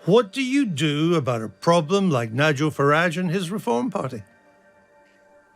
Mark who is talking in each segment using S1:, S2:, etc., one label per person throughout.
S1: What do you do about a problem like Nigel Farage and his Reform Party?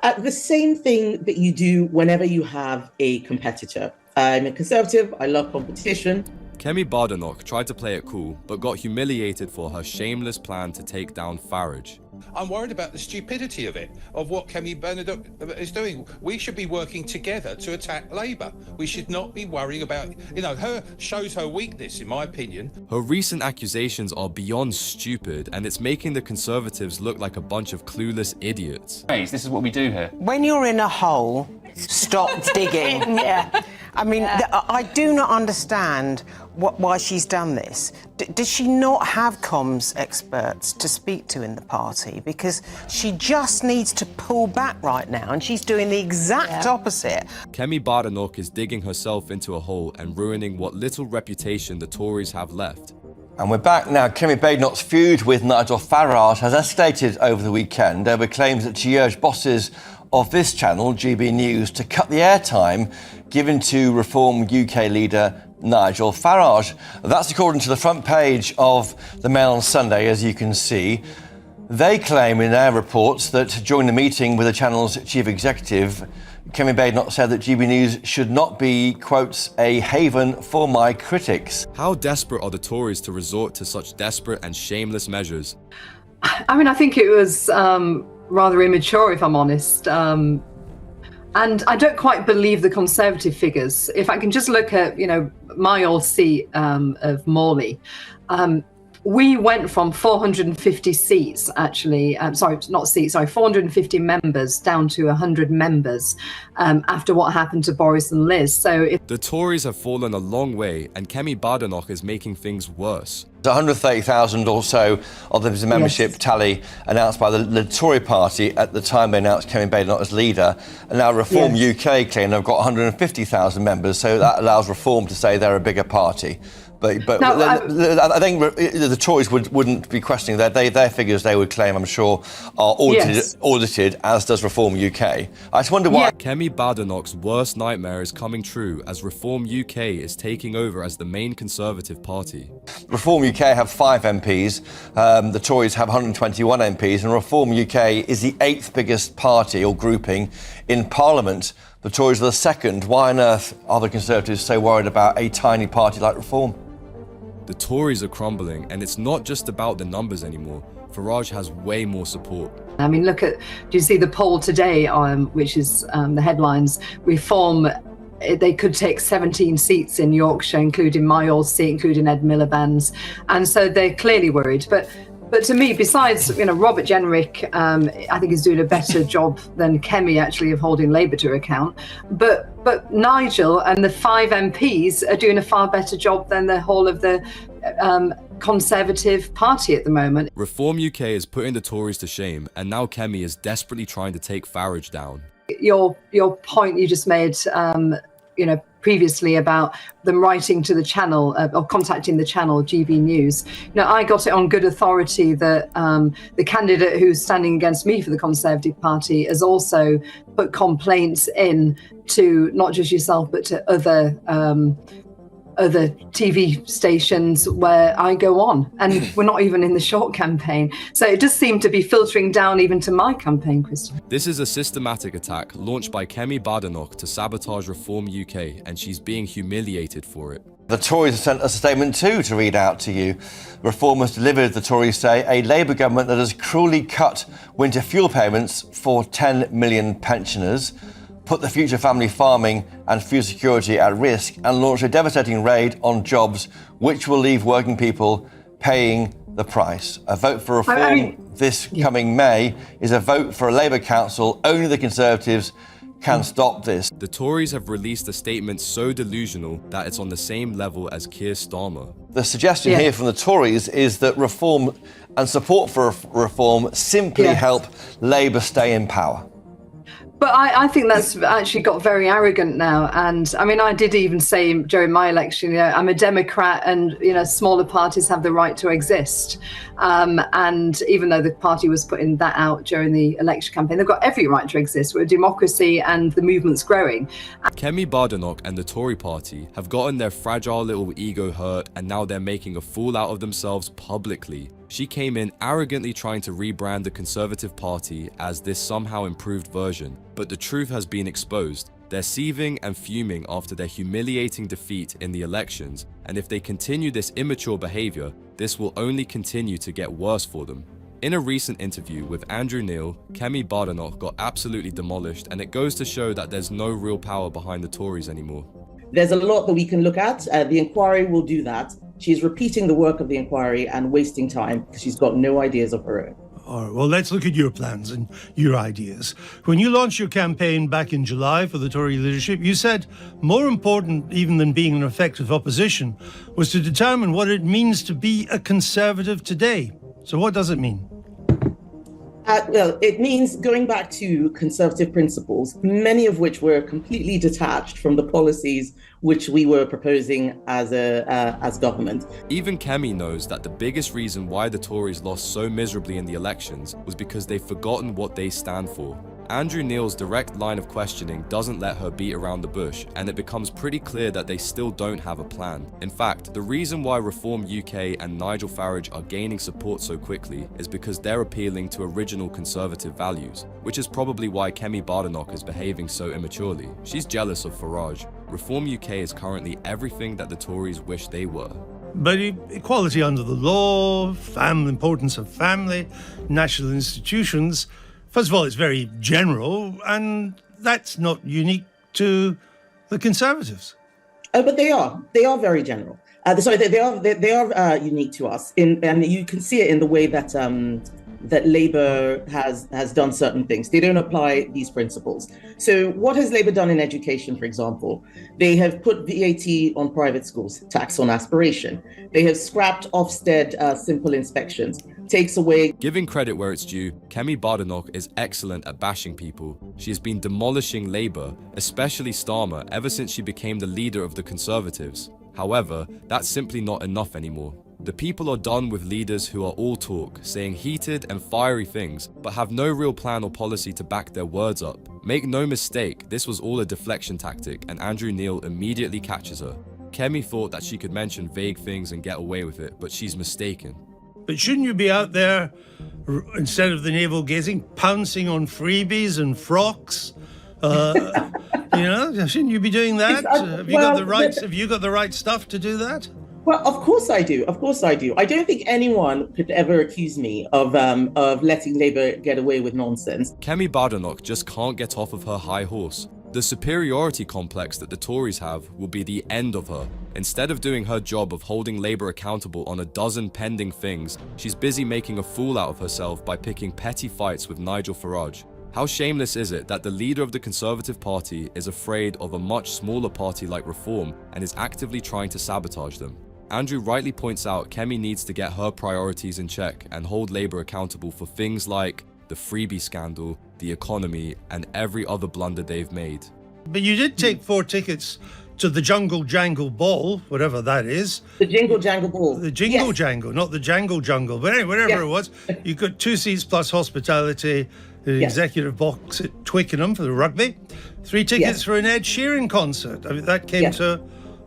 S2: The same thing that you do whenever you have a competitor. I'm a Conservative, I love competition.
S3: Kemi Badenoch tried to play it cool, but got humiliated for her shameless plan to take down Farage.
S4: I'm worried about the stupidity of it, of what Kemi Badenoch is doing. We should be working together to attack Labour. We should not be worrying about, her shows her weakness, in my opinion.
S3: Her recent accusations are beyond stupid, and it's making the Conservatives look like a bunch of clueless idiots.
S5: This is what we do here.
S6: When you're in a hole, stop digging.
S7: Yeah.
S6: I mean, I do not understand why she's done this. Does she not have comms experts to speak to in the party? Because she just needs to pull back right now, and she's doing the exact opposite.
S3: Kemi Badenoch is digging herself into a hole and ruining what little reputation the Tories have left.
S8: And we're back now. Kemi Badenoch's feud with Nigel Farage has escalated over the weekend over claims that she urged bosses of this channel, GB News, to cut the airtime given to Reform UK leader Nigel Farage. That's according to the front page of the Mail on Sunday, as you can see. They claim in their reports that during the meeting with the channel's chief executive, Kemi Badenoch said that GB News should not be, quotes, a haven for my critics.
S3: How desperate are the Tories to resort to such desperate and shameless measures?
S7: I mean, I think it was rather immature, if I'm honest. And I don't quite believe the Conservative figures. If I can just look at, my old seat of Morley, we went from 450 seats, actually, 450 members down to 100 members after what happened to Boris and Liz. So
S3: the Tories have fallen a long way, and Kemi Badenoch is making things worse.
S8: 130,000 or so of the membership tally announced by the Tory party at the time they announced Kemi Badenoch as leader. And now Reform UK claim they've got 150,000 members, so that allows Reform to say they're a bigger party. But no, I think the Tories wouldn't be questioning that. Their figures, they would claim, I'm sure, are audited, as does Reform UK. I just wonder why.
S3: Kemi Badenoch's worst nightmare is coming true as Reform UK is taking over as the main Conservative party.
S8: Reform UK have 5 MPs, the Tories have 121 MPs, and Reform UK is the 8th biggest party or grouping in Parliament. The Tories are the 2nd. Why on earth are the Conservatives so worried about a tiny party like Reform?
S3: The Tories are crumbling, and it's not just about the numbers anymore. Farage has way more support.
S7: I mean, do you see the poll today, which is the headlines, Reform, they could take 17 seats in Yorkshire, including my old seat, including Ed Miliband's. And so they're clearly worried. But to me, besides, Robert Jenrick, I think is doing a better job than Kemi actually of holding Labour to account. But Nigel and the 5 MPs are doing a far better job than the whole of the Conservative party at the moment.
S3: Reform UK is putting the Tories to shame, and now Kemi is desperately trying to take Farage down.
S7: Your point you just made, previously about them writing to the channel or contacting the channel GB News. I got it on good authority that the candidate who's standing against me for the Conservative Party has also put complaints in to not just yourself but to other TV stations where I go on, and we're not even in the short campaign. So it does seem to be filtering down even to my campaign, Christian.
S3: This is a systematic attack launched by Kemi Badenoch to sabotage Reform UK, and she's being humiliated for it.
S8: The Tories have sent us a statement too to read out to you. Reform has delivered, the Tories say, a Labour government that has cruelly cut winter fuel payments for 10 million pensioners, put the future family farming and food security at risk, and launch a devastating raid on jobs which will leave working people paying the price. A vote for Reform this coming May is a vote for a Labour council. Only the Conservatives can stop this.
S3: The Tories have released a statement so delusional that it's on the same level as Keir Starmer.
S8: The suggestion here from the Tories is that Reform and support for Reform simply help Labour stay in power.
S7: But I think that's actually got very arrogant now. And I mean, I did even say during my election, I'm a Democrat and, smaller parties have the right to exist. And even though the party was putting that out during the election campaign, they've got every right to exist. We're a democracy and the movement's growing.
S3: Kemi Badenoch and the Tory party have gotten their fragile little ego hurt, and now they're making a fool out of themselves publicly. She came in arrogantly trying to rebrand the Conservative Party as this somehow improved version, but the truth has been exposed. They're seething and fuming after their humiliating defeat in the elections, and if they continue this immature behavior, this will only continue to get worse for them. In a recent interview with Andrew Neil, Kemi Badenoch got absolutely demolished, and it goes to show that there's no real power behind the Tories anymore.
S2: There's a lot that we can look at. The inquiry will do that. She's repeating the work of the inquiry and wasting time because she's got no ideas of her own.
S1: All right, well, let's look at your plans and your ideas. When you launched your campaign back in July for the Tory leadership, you said more important even than being an effective opposition was to determine what it means to be a Conservative today. So what does it mean?
S2: Well, it means going back to Conservative principles, many of which were completely detached from the policies which we were proposing as government.
S3: Even Kemi knows that the biggest reason why the Tories lost so miserably in the elections was because they've forgotten what they stand for. Andrew Neil's direct line of questioning doesn't let her beat around the bush, and it becomes pretty clear that they still don't have a plan. In fact, the reason why Reform UK and Nigel Farage are gaining support so quickly is because they're appealing to original Conservative values, which is probably why Kemi Badenoch is behaving so immaturely. She's jealous of Farage. Reform UK is currently everything that the Tories wish they were.
S1: But equality under the law, importance of family, national institutions. First of all, it's very general, and that's not unique to the Conservatives.
S2: But they are very general. They are unique to us, and you can see it in the way that that Labour has done certain things. They don't apply these principles. So what has Labour done in education, for example? They have put VAT on private schools, tax on aspiration. They have scrapped Ofsted simple inspections, takes away...
S3: Giving credit where it's due, Kemi Badenoch is excellent at bashing people. She has been demolishing Labour, especially Starmer, ever since she became the leader of the Conservatives. However, that's simply not enough anymore. The people are done with leaders who are all talk, saying heated and fiery things, but have no real plan or policy to back their words up. Make no mistake, this was all a deflection tactic, and Andrew Neil immediately catches her. Kemi thought that she could mention vague things and get away with it, but she's mistaken.
S1: But shouldn't you be out there, instead of the navel-gazing, pouncing on freebies and frocks? Shouldn't you be doing that? Have you got the right stuff to do that?
S2: Well, of course I do. I don't think anyone could ever accuse me of letting Labour get away with nonsense.
S3: Kemi Badenoch just can't get off of her high horse. The superiority complex that the Tories have will be the end of her. Instead of doing her job of holding Labour accountable on a dozen pending things, she's busy making a fool out of herself by picking petty fights with Nigel Farage. How shameless is it that the leader of the Conservative Party is afraid of a much smaller party like Reform and is actively trying to sabotage them? Andrew rightly points out Kemi needs to get her priorities in check and hold Labour accountable for things like the freebie scandal, the economy, and every other blunder they've made.
S1: But you did take 4 tickets to the Jungle Jangle Ball, whatever that is.
S2: The Jingle Jangle Ball.
S1: The Jingle Jangle, not the Jangle Jungle. But anyway, whatever it was, you got 2 seats plus hospitality, the executive box at Twickenham for the rugby, 3 tickets for an Ed Sheeran concert. I mean, that came to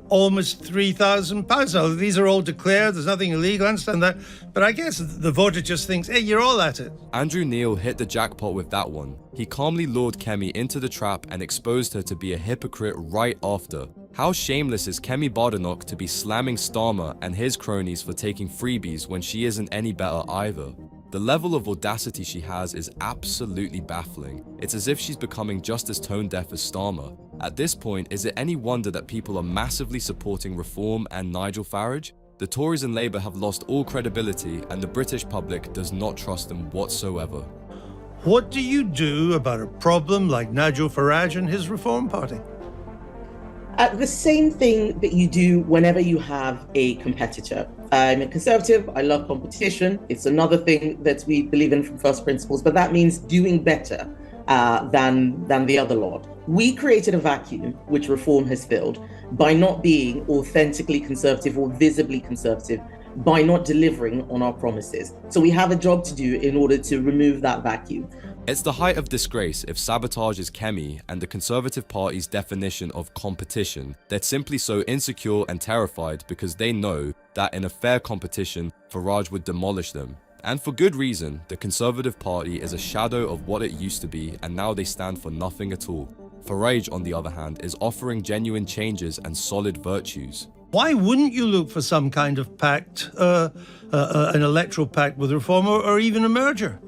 S1: almost £3,000. Now, these are all declared. There's nothing illegal. I understand that. But I guess the voter just thinks, hey, you're all at it.
S3: Andrew Neil hit the jackpot with that one. He calmly lured Kemi into the trap and exposed her to be a hypocrite right after. How shameless is Kemi Badenoch to be slamming Starmer and his cronies for taking freebies when she isn't any better either? The level of audacity she has is absolutely baffling. It's as if she's becoming just as tone-deaf as Starmer. At this point, is it any wonder that people are massively supporting Reform and Nigel Farage? The Tories and Labour have lost all credibility, and the British public does not trust them whatsoever.
S1: What do you do about a problem like Nigel Farage and his Reform Party?
S2: The same thing that you do whenever you have a competitor. I'm a Conservative, I love competition. It's another thing that we believe in from first principles, but that means doing better than the other lot. We created a vacuum which Reform has filled by not being authentically conservative or visibly conservative, by not delivering on our promises. So we have a job to do in order to remove that vacuum.
S3: It's the height of disgrace if Sabotage is Kemi and the Conservative Party's definition of competition. They're simply so insecure and terrified because they know that in a fair competition, Farage would demolish them. And for good reason. The Conservative Party is a shadow of what it used to be, and now they stand for nothing at all. Farage, on the other hand, is offering genuine changes and solid virtues.
S1: Why wouldn't you look for some kind of pact, an electoral pact with Reform, or even a merger?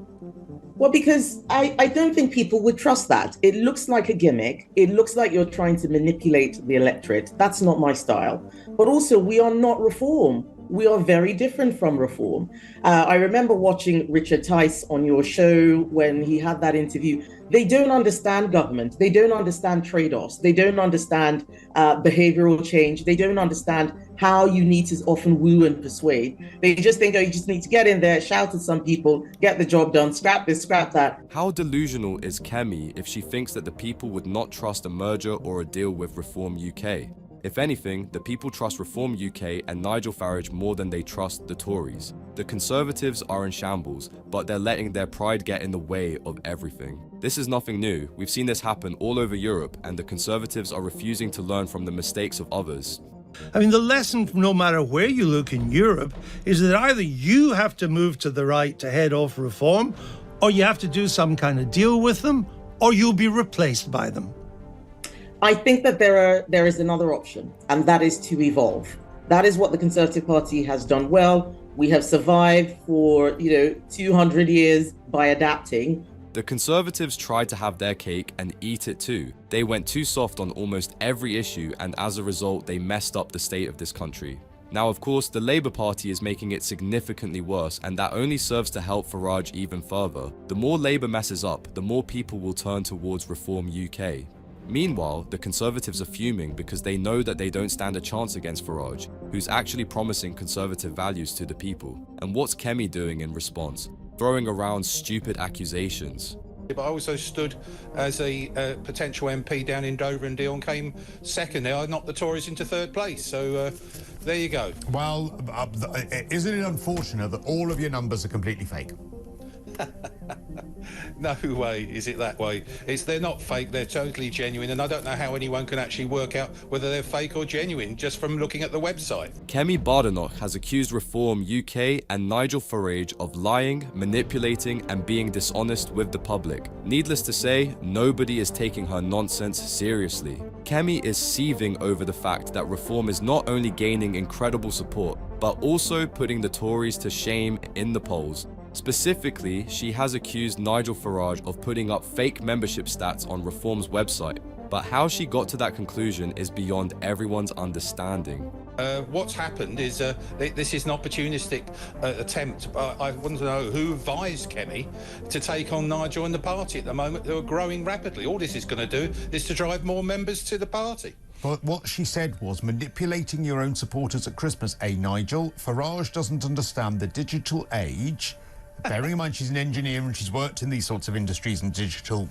S2: Well, because I don't think people would trust that. It looks like a gimmick. It looks like you're trying to manipulate the electorate. That's not my style. But also, we are not Reform. We are very different from Reform. I remember watching Richard Tice on your show when he had that interview. They don't understand government. They don't understand trade-offs. They don't understand behavioral change. They don't understand how you need to often woo and persuade. They just think, oh, you just need to get in there, shout at some people, get the job done, scrap this, scrap that.
S3: How delusional is Kemi if she thinks that the people would not trust a merger or a deal with Reform UK? If anything, the people trust Reform UK and Nigel Farage more than they trust the Tories. The Conservatives are in shambles, but they're letting their pride get in the way of everything. This is nothing new. We've seen this happen all over Europe, and the Conservatives are refusing to learn from the mistakes of others.
S1: I mean, the lesson, no matter where you look in Europe, is that either you have to move to the right to head off Reform, or you have to do some kind of deal with them, or you'll be replaced by them.
S2: I think that there is another option, and that is to evolve. That is what the Conservative Party has done well. We have survived for 200 years by adapting.
S3: The Conservatives tried to have their cake and eat it too. They went too soft on almost every issue, and as a result, they messed up the state of this country. Now, of course, the Labour Party is making it significantly worse, and that only serves to help Farage even further. The more Labour messes up, the more people will turn towards Reform UK. Meanwhile, the Conservatives are fuming because they know that they don't stand a chance against Farage, who's actually promising conservative values to the people. And what's Kemi doing in response? Throwing around stupid accusations.
S4: But I also stood as a potential MP down in Dover and Deal and came second there. I knocked the Tories into third place. So there you go.
S5: Well, isn't it unfortunate that all of your numbers are completely fake?
S4: No way is it that way. They're not fake, they're totally genuine, and I don't know how anyone can actually work out whether they're fake or genuine just from looking at the website.
S3: Kemi Badenoch has accused Reform UK and Nigel Farage of lying, manipulating and being dishonest with the public. Needless to say, nobody is taking her nonsense seriously. Kemi is seething over the fact that Reform is not only gaining incredible support, but also putting the Tories to shame in the polls. Specifically, she has accused Nigel Farage of putting up fake membership stats on Reform's website, but how she got to that conclusion is beyond everyone's understanding.
S4: What's happened is this is an opportunistic attempt. I want to know who advised Kemi to take on Nigel and the party at the moment, who are growing rapidly. All this is going to do is to drive more members to the party.
S5: But what she said was manipulating your own supporters at Christmas. Nigel, Farage doesn't understand the digital age. Bearing in mind she's an engineer and she's worked in these sorts of industries and digital,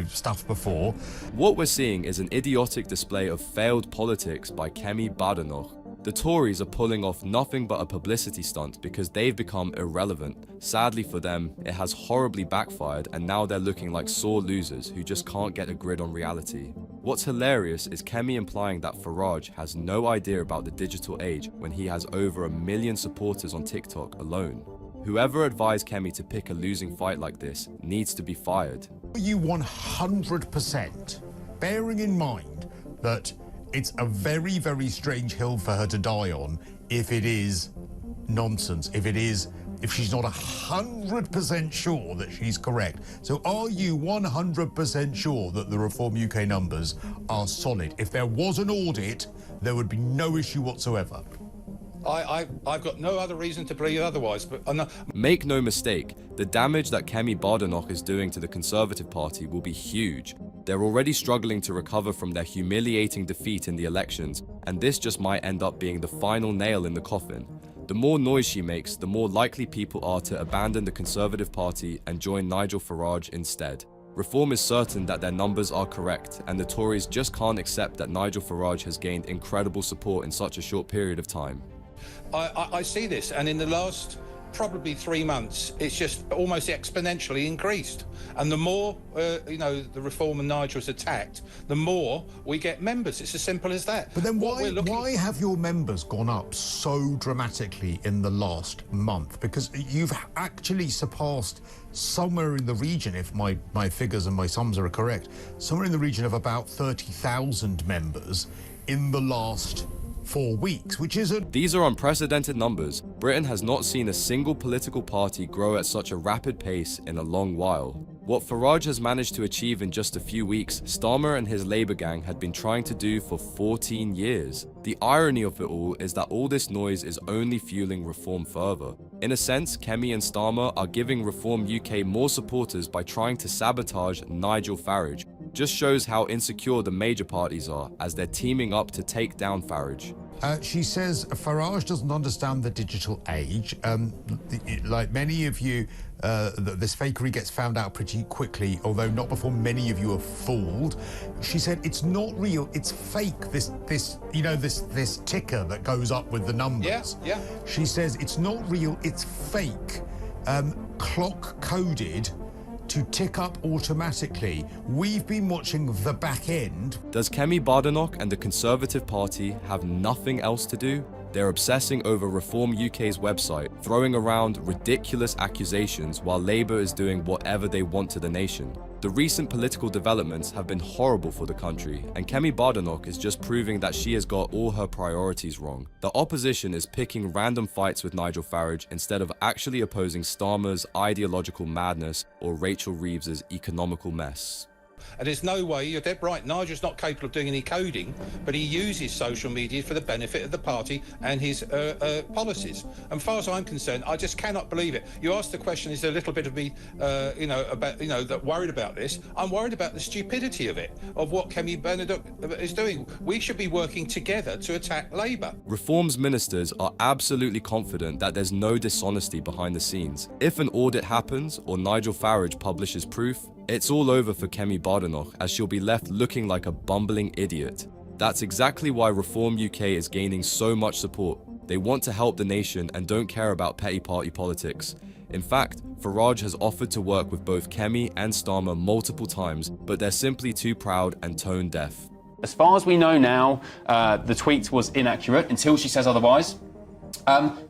S5: stuff before.
S3: What we're seeing is an idiotic display of failed politics by Kemi Badenoch. The Tories are pulling off nothing but a publicity stunt because they've become irrelevant. Sadly for them, it has horribly backfired, and now they're looking like sore losers who just can't get a grid on reality. What's hilarious is Kemi implying that Farage has no idea about the digital age when he has over 1 million supporters on TikTok alone. Whoever advised Kemi to pick a losing fight like this needs to be fired.
S5: Are you 100%, bearing in mind that it's a very, very strange hill for her to die on if it is nonsense, if she's not 100% sure that she's correct. So are you 100% sure that the Reform UK numbers are solid? If there was an audit, there would be no issue whatsoever.
S4: I've got no other reason to believe otherwise. But
S3: Make no mistake, the damage that Kemi Badenoch is doing to the Conservative Party will be huge. They're already struggling to recover from their humiliating defeat in the elections, and this just might end up being the final nail in the coffin. The more noise she makes, the more likely people are to abandon the Conservative Party and join Nigel Farage instead. Reform is certain that their numbers are correct, and the Tories just can't accept that Nigel Farage has gained incredible support in such a short period of time.
S4: I see this, and in the last probably 3 months, it's just almost exponentially increased. And the more, the Reform and Nigel's attacked, the more we get members. It's as simple as that.
S5: But then why have your members gone up so dramatically in the last month? Because you've actually surpassed somewhere in the region, if my figures and my sums are correct, somewhere in the region of about 30,000 members in the last 4 weeks, which is
S3: These are unprecedented numbers. Britain has not seen a single political party grow at such a rapid pace in a long while. What Farage has managed to achieve in just a few weeks, Starmer and his Labour gang had been trying to do for 14 years. The irony of it all is that all this noise is only fueling Reform further. In a sense, Kemi and Starmer are giving Reform UK more supporters by trying to sabotage Nigel Farage. Just shows how insecure the major parties are as they're teaming up to take down Farage.
S5: She says Farage doesn't understand the digital age. Like many of you, this fakery gets found out pretty quickly, although not before many of you are fooled. She said it's not real, it's fake. This ticker that goes up with the numbers.
S4: Yeah.
S5: She says it's not real, it's fake. Clock coded to tick up automatically. We've been watching the back end.
S3: Does Kemi Badenoch and the Conservative Party have nothing else to do? They're obsessing over Reform UK's website, throwing around ridiculous accusations while Labour is doing whatever they want to the nation. The recent political developments have been horrible for the country, and Kemi Badenoch is just proving that she has got all her priorities wrong. The opposition is picking random fights with Nigel Farage instead of actually opposing Starmer's ideological madness or Rachel Reeves's economical mess.
S4: And there's no way, you're dead right, Nigel's not capable of doing any coding, but he uses social media for the benefit of the party and his policies. And as far as I'm concerned, I just cannot believe it. You asked the question, is there a little bit of me, that worried about this? I'm worried about the stupidity of it, of what Kemi Badenoch is doing. We should be working together to attack Labour.
S3: Reform's ministers are absolutely confident that there's no dishonesty behind the scenes. If an audit happens or Nigel Farage publishes proof, it's all over for Kemi Badenoch, as she'll be left looking like a bumbling idiot. That's exactly why Reform UK is gaining so much support. They want to help the nation and don't care about petty party politics. In fact, Farage has offered to work with both Kemi and Starmer multiple times, but they're simply too proud and tone deaf.
S9: As far as we know now, the tweet was inaccurate until she says otherwise.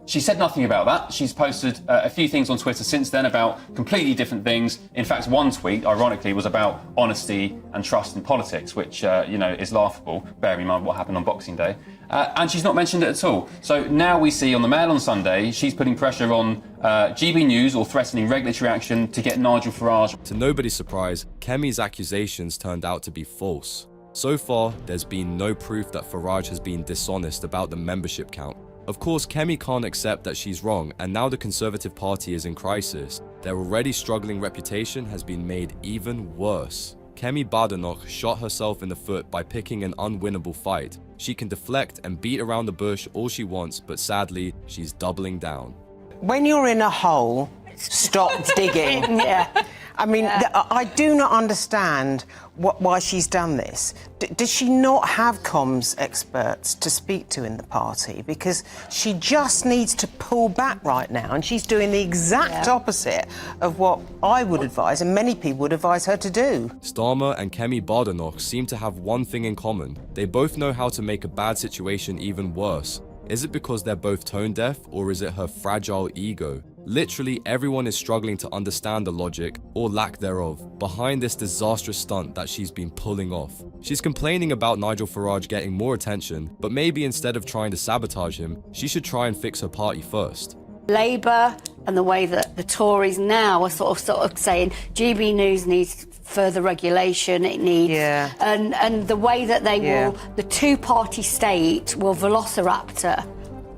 S9: She said nothing about that. She's posted a few things on Twitter since then about completely different things. In fact, one tweet, ironically, was about honesty and trust in politics, which, is laughable, bearing in mind what happened on Boxing Day. And she's not mentioned it at all. So now we see on the Mail on Sunday, she's putting pressure on GB News or threatening regulatory action to get Nigel Farage.
S3: To nobody's surprise, Kemi's accusations turned out to be false. So far, there's been no proof that Farage has been dishonest about the membership count. Of course, Kemi can't accept that she's wrong, and now the Conservative Party is in crisis. Their already struggling reputation has been made even worse. Kemi Badenoch shot herself in the foot by picking an unwinnable fight. She can deflect and beat around the bush all she wants, but sadly, she's doubling down.
S6: When you're in a hole, stop digging.
S10: Yeah.
S6: I mean, I do not understand why she's done this. Does she not have comms experts to speak to in the party? Because she just needs to pull back right now, and she's doing the exact opposite of what I would advise, and many people would advise her to do.
S3: Starmer and Kemi Badenoch seem to have one thing in common. They both know how to make a bad situation even worse. Is it because they're both tone deaf, or is it her fragile ego? Literally everyone is struggling to understand the logic, or lack thereof, behind this disastrous stunt that she's been pulling off. She's complaining about Nigel Farage getting more attention, but maybe instead of trying to sabotage him, she should try and fix her party first.
S10: Labour and the way that the Tories now are sort of saying GB News needs further regulation, it needs... And the way that they will... The two-party state will velociraptor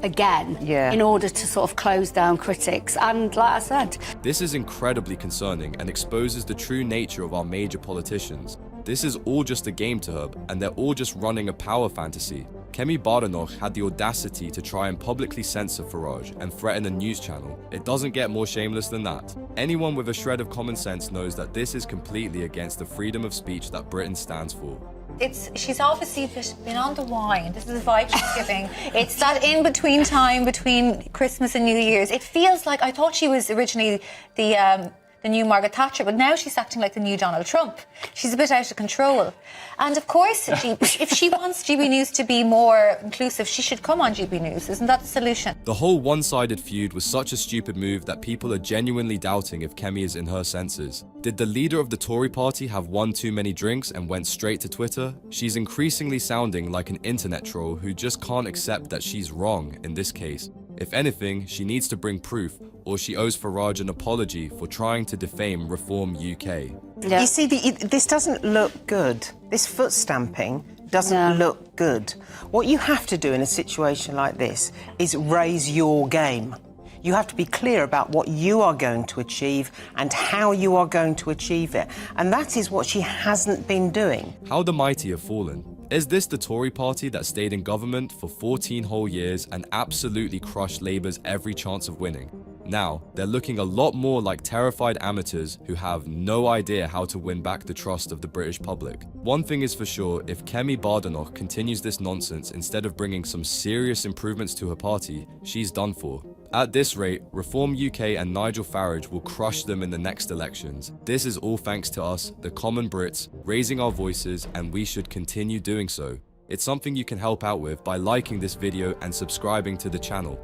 S10: again in order to sort of close down critics. And like I said...
S3: This is incredibly concerning and exposes the true nature of our major politicians. This is all just a game to her, and they're all just running a power fantasy. Kemi Badenoch had the audacity to try and publicly censor Farage and threaten a news channel. It doesn't get more shameless than that. Anyone with a shred of common sense knows that this is completely against the freedom of speech that Britain stands for.
S11: She's obviously been on the wine. This is the vibe she's giving. It's that in-between time between Christmas and New Year's. It feels like, I thought she was originally the new Margaret Thatcher, but now she's acting like the new Donald Trump. She's a bit out of control. And of course, if she wants GB News to be more inclusive, she should come on GB News. Isn't that the solution?
S3: The whole one-sided feud was such a stupid move that people are genuinely doubting if Kemi is in her senses. Did the leader of the Tory party have one too many drinks and went straight to Twitter? She's increasingly sounding like an internet troll who just can't accept that she's wrong in this case. If anything, she needs to bring proof, or she owes Farage an apology for trying to defame Reform UK.
S6: Yeah. You see, this doesn't look good. This foot stamping doesn't look good. What you have to do in a situation like this is raise your game. You have to be clear about what you are going to achieve and how you are going to achieve it. And that is what she hasn't been doing.
S3: How the mighty have fallen. Is this the Tory party that stayed in government for 14 whole years and absolutely crushed Labour's every chance of winning? Now, they're looking a lot more like terrified amateurs who have no idea how to win back the trust of the British public. One thing is for sure, if Kemi Badenoch continues this nonsense instead of bringing some serious improvements to her party, she's done for. At this rate, Reform UK and Nigel Farage will crush them in the next elections. This is all thanks to us, the common Brits, raising our voices, and we should continue doing so. It's something you can help out with by liking this video and subscribing to the channel.